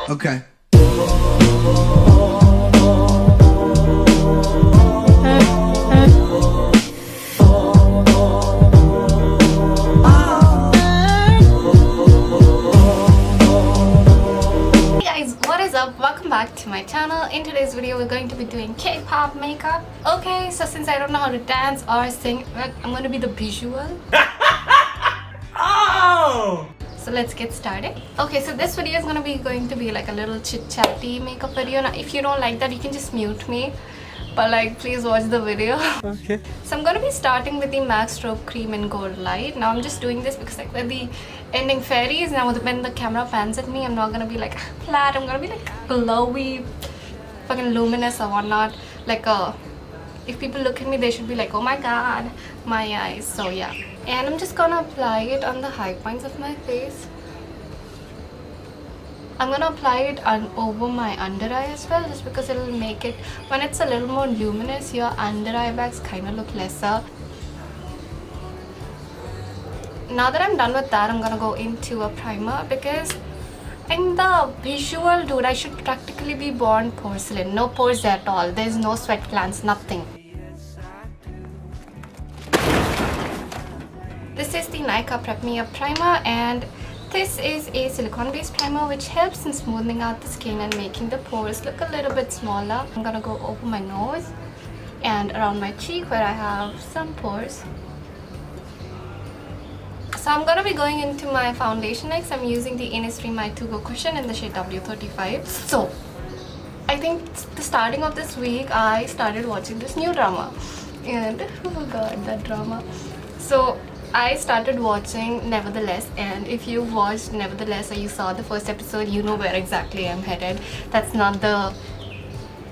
Okay. Hey guys, what is up? Welcome back to my channel. In today's video we're going to be doing K-pop makeup. Okay, so since I don't know how to dance or sing, I'm going to be the visual. Oh! So let's get started. Okay, so this video is going to be like a little chit-chatty makeup video. Now if you don't like that, you can just mute me, but like please watch the video. Okay. So I'm going to be starting with the MAC Strobe Cream in Gold Light. Now I'm just doing this because like with the ending fairies, now when the camera pans at me, I'm not going to be like flat. I'm going to be like glowy, fucking luminous or whatnot. Like if people look at me, they should be like, oh my god, my eyes. So yeah. And I'm just gonna apply it on the high points of my face. I'm gonna apply it over my under eye as well, just because it'll make it, when it's a little more luminous, your under eye bags kind of look lesser. Now that I'm done with that, I'm gonna go into a primer because in the visual, dude, I should practically be born porcelain. No pores at all. There's no sweat glands, nothing. This is the Nykaa Prep Me Up Primer, and this is a silicone based primer which helps in smoothing out the skin and making the pores look a little bit smaller. I'm gonna go over my nose and around my cheek where I have some pores. So I'm gonna be going into my foundation next. I'm using the Innisfree My To Go Cushion in the shade W35. So I think the starting of this week I started watching this new drama, and oh god, that drama. So I started watching Nevertheless, and if you watched Nevertheless or you saw the first episode, you know where exactly I'm headed. That's not the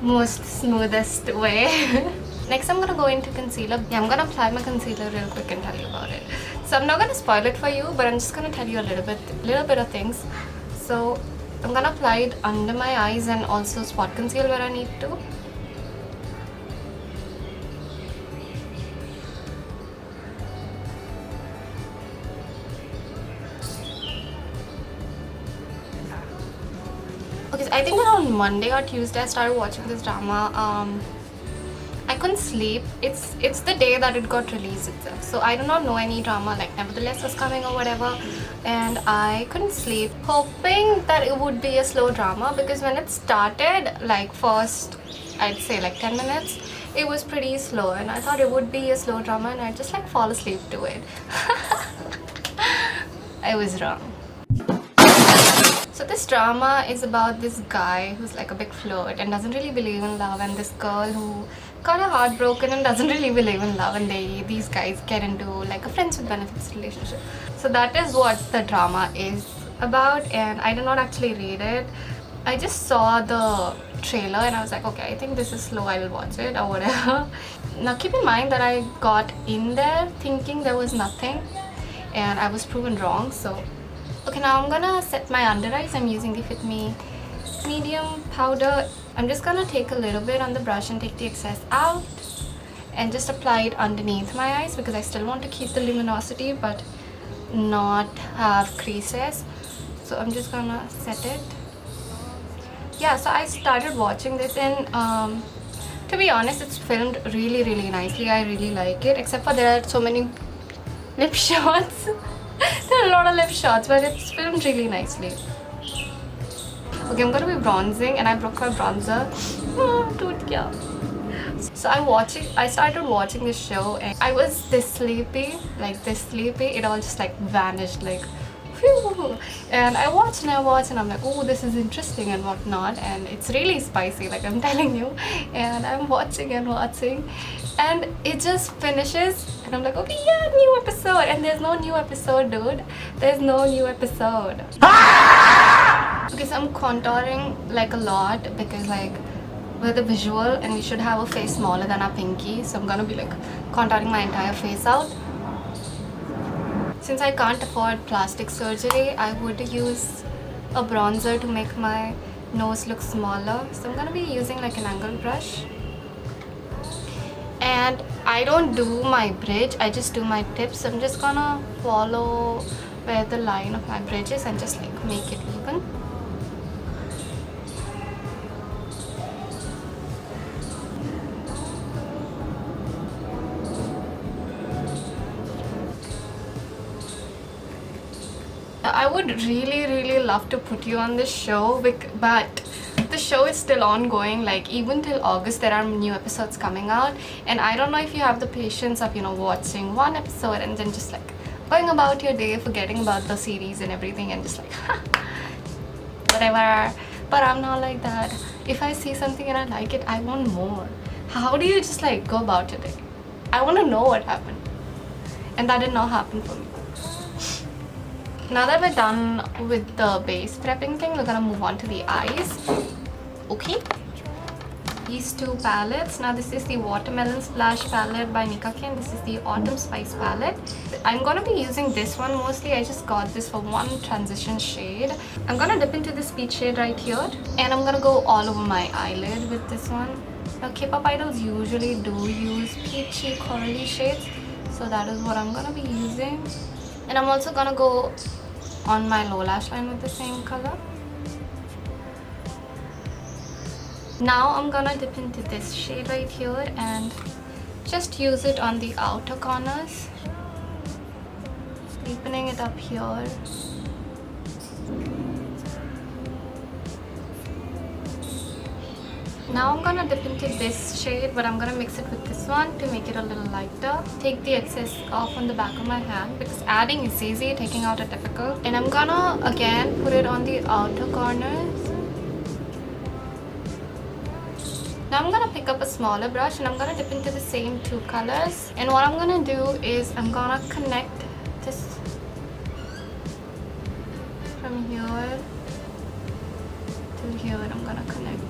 most smoothest way. Next I'm gonna go into concealer. Yeah, I'm gonna apply my concealer real quick and tell you about it. So I'm not gonna spoil it for you, but I'm just gonna tell you a little bit of things. So I'm gonna apply it under my eyes and also spot conceal where I need to. Okay, so I think around Monday or Tuesday I started watching this drama. I couldn't sleep. It's the day that it got released itself. So I do not know any drama like Nevertheless was coming or whatever, and I couldn't sleep, hoping that it would be a slow drama, because when it started, like first I'd say like 10 minutes, it was pretty slow, and I thought it would be a slow drama, and I just like fall asleep to it. I was wrong. So this drama is about this guy who's like a big flirt and doesn't really believe in love, and this girl who got her heart broken and doesn't really believe in love, and these guys get into like a friends with benefits relationship. So that is what the drama is about, and I did not actually read it. I just saw the trailer and I was like, okay, I think this is slow, I'll watch it or whatever. Now keep in mind that I got in there thinking there was nothing, and I was proven wrong. So okay, now I'm gonna set my under eyes. I'm using the Fit Me medium powder. I'm just gonna take a little bit on the brush and take the excess out and just apply it underneath my eyes, because I still want to keep the luminosity but not have creases. So I'm just gonna set it. Yeah, so I started watching this, and to be honest, it's filmed really nicely. I really like it, except for there are so many lip shots. There are a lot of lip shots, but it's filmed really nicely. Okay, I'm gonna be bronzing, and I broke my bronzer. Toot kya. So I started watching this show, and I was this sleepy, it all just like vanished, like phew. And I watched and I'm like, oh, this is interesting and whatnot, and it's really spicy, like I'm telling you. And I'm watching and it just finishes, and I'm like, okay, yeah, new episode. And there's no new episode, dude. There's no new episode. Okay, so I'm contouring like a lot, because like we're the visual and we should have a face smaller than our pinky. So I'm gonna be like contouring my entire face out. Since I can't afford plastic surgery, I would use a bronzer to make my nose look smaller. So I'm gonna be using like an angled brush. And I don't do my bridge, I just do my tips. So I'm just gonna follow where the line of my bridge is and just like make it even. would really love to put you on this show, but the show is still ongoing. Like even till August there are new episodes coming out, and I don't know if you have the patience of watching one episode and then just like going about your day, forgetting about the series and everything, and just like whatever. But I'm not like that. If I see something and I like it, I want more. How do you just like go about your day? I want to know what happened, and that did not happen for me. Now that we're done with the base prepping thing, we're gonna move on to the eyes. Okay, these two palettes. Now this is the Watermelon Splash palette by Nikaki, and this is the Autumn Spice palette. I'm gonna be using this one mostly. I just got this for one transition shade. I'm gonna dip into this peach shade right here, and I'm gonna go all over my eyelid with this one. Now K-pop idols usually do use peachy corally shades, so that is what I'm gonna be using. And I'm also gonna go on my low lash line with the same color. Now I'm gonna dip into this shade right here and just use it on the outer corners, deepening it up here. Now I'm gonna dip into this shade, but I'm gonna mix it with this one to make it a little lighter. Take the excess off on the back of my hand because adding is easy, taking out is difficult. And I'm gonna again put it on the outer corners. Now I'm gonna pick up a smaller brush and I'm gonna dip into the same two colors. And what I'm gonna do is I'm gonna connect this from here to here. I'm gonna connect it.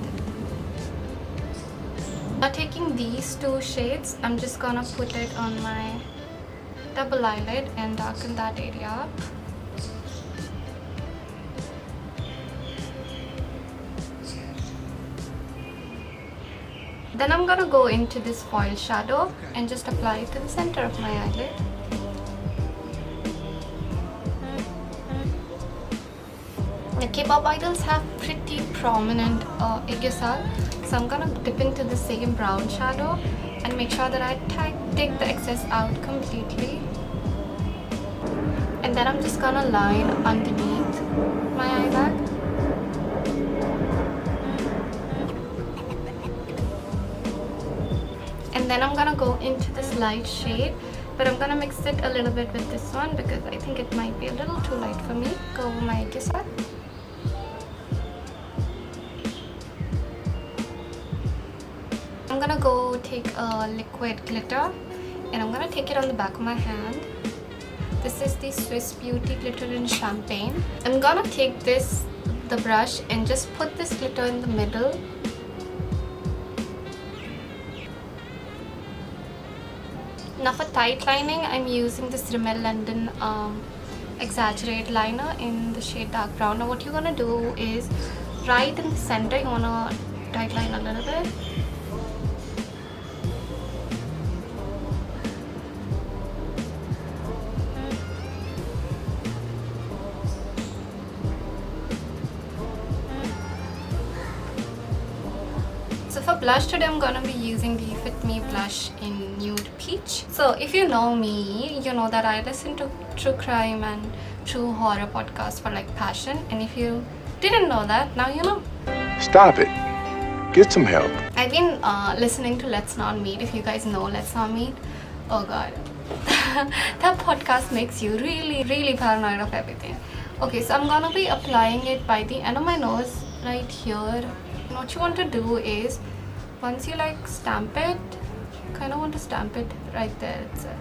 Now taking these two shades, I'm just gonna put it on my double eyelid and darken that area up. Then I'm gonna go into this foil shadow and just apply it to the center of my eyelid. The K-pop idols have pretty prominent aegis-al, so I'm gonna dip into the same brown shadow and make sure that I take the excess out completely. And then I'm just gonna line underneath my eye bag. And then I'm gonna go into this light shade, but I'm gonna mix it a little bit with this one because I think it might be a little too light for me. Go over my aegis-al. I'm gonna go take a liquid glitter and I'm gonna take it on the back of my hand. This is the Swiss Beauty Glitter in Champagne. I'm gonna take the brush and just put this glitter in the middle. Now for tight lining, I'm using this Rimmel London Exaggerate liner in the shade dark brown. Now what you're gonna do is right in the center, you wanna tight line a little bit. So for blush today, I'm gonna be using the Fit Me blush in Nude Peach. So if you know me, you know that I listen to true crime and true horror podcasts for like passion. And if you didn't know that, now you know. Stop it. Get some help. I've been listening to Let's Not Meet. If you guys know Let's Not Meet, oh god. That podcast makes you really paranoid of everything. Okay, so I'm gonna be applying it by the end of my nose right here. What you want to do is, once you like stamp it, kind of want to stamp it right there itself.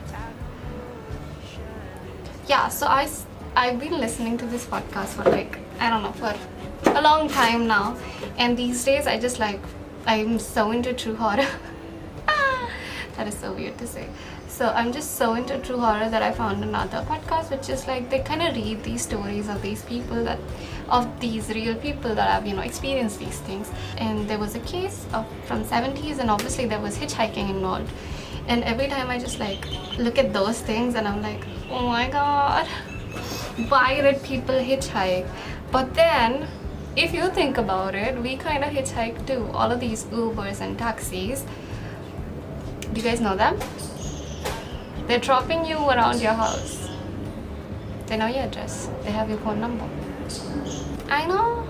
Yeah, so I've been listening to this podcast for like, I don't know, for a long time now, and these days I just like, I'm so into true horror. That is so weird to say. So I'm just so into true horror that I found another podcast which is like, they kind of read these stories of these people of these real people that have experienced these things. And there was a case from 70s, and obviously there was hitchhiking involved. And every time I just like look at those things and I'm like, oh my god, why did people hitchhike? But then if you think about it, we kind of hitchhike too. All of these Ubers and taxis, do you guys know them? They're dropping you around your house. They know your address. They have your phone number. I know.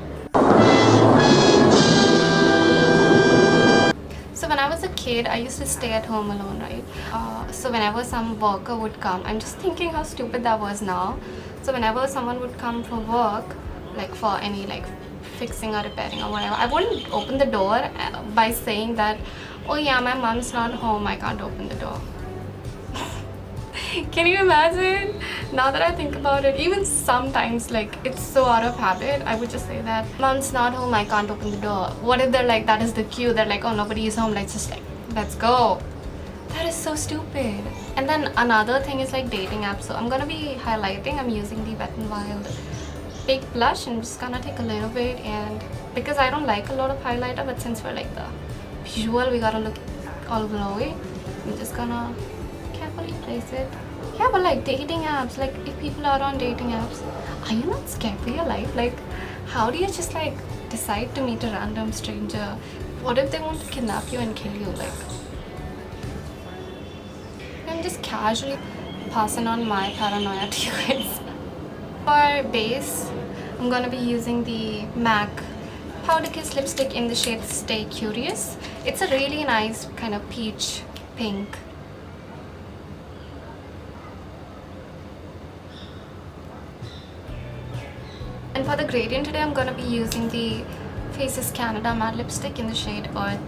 So when I was a kid, I used to stay at home alone, right? So whenever some worker would come, I'm just thinking how stupid that was now. So whenever someone would come for work, like for any like fixing or repairing or whatever, I wouldn't open the door by saying that, oh yeah, my mom's not home, I can't open the door. Can you imagine? Now that I think about it, even sometimes, like, it's so out of habit, I would just say that, mom's not home, I can't open the door. What if they're like, that is the cue, they're like, oh, nobody is home, let's just like, let's go. That is so stupid. And then another thing is like dating apps. So I'm gonna be highlighting, I'm using the Wet n Wild Big Blush. I'm just gonna take a little bit, and because I don't like a lot of highlighter, but since we're like the visual, we gotta look all glowy, I'm just gonna carefully place it. Yeah, but like dating apps, like if people are on dating apps, are you not scared for your life? Like, how do you just like decide to meet a random stranger? What if they want to kidnap you and kill you? Like, I'm just casually passing on my paranoia to you guys. For base, I'm gonna be using the MAC Powder Kiss lipstick in the shade Stay Curious. It's a really nice kind of peach pink. And for the gradient today, I'm gonna be using the Faces Canada matte lipstick in the shade Earth,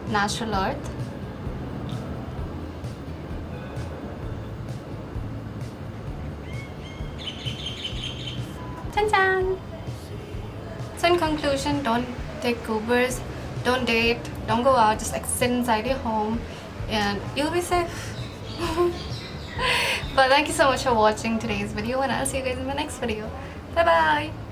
Natural Earth. Tan-tan! So in conclusion, don't take Ubers, don't date, don't go out, just like sit inside your home and you'll be safe. But thank you so much for watching today's video, and I'll see you guys in my next video. Bye bye!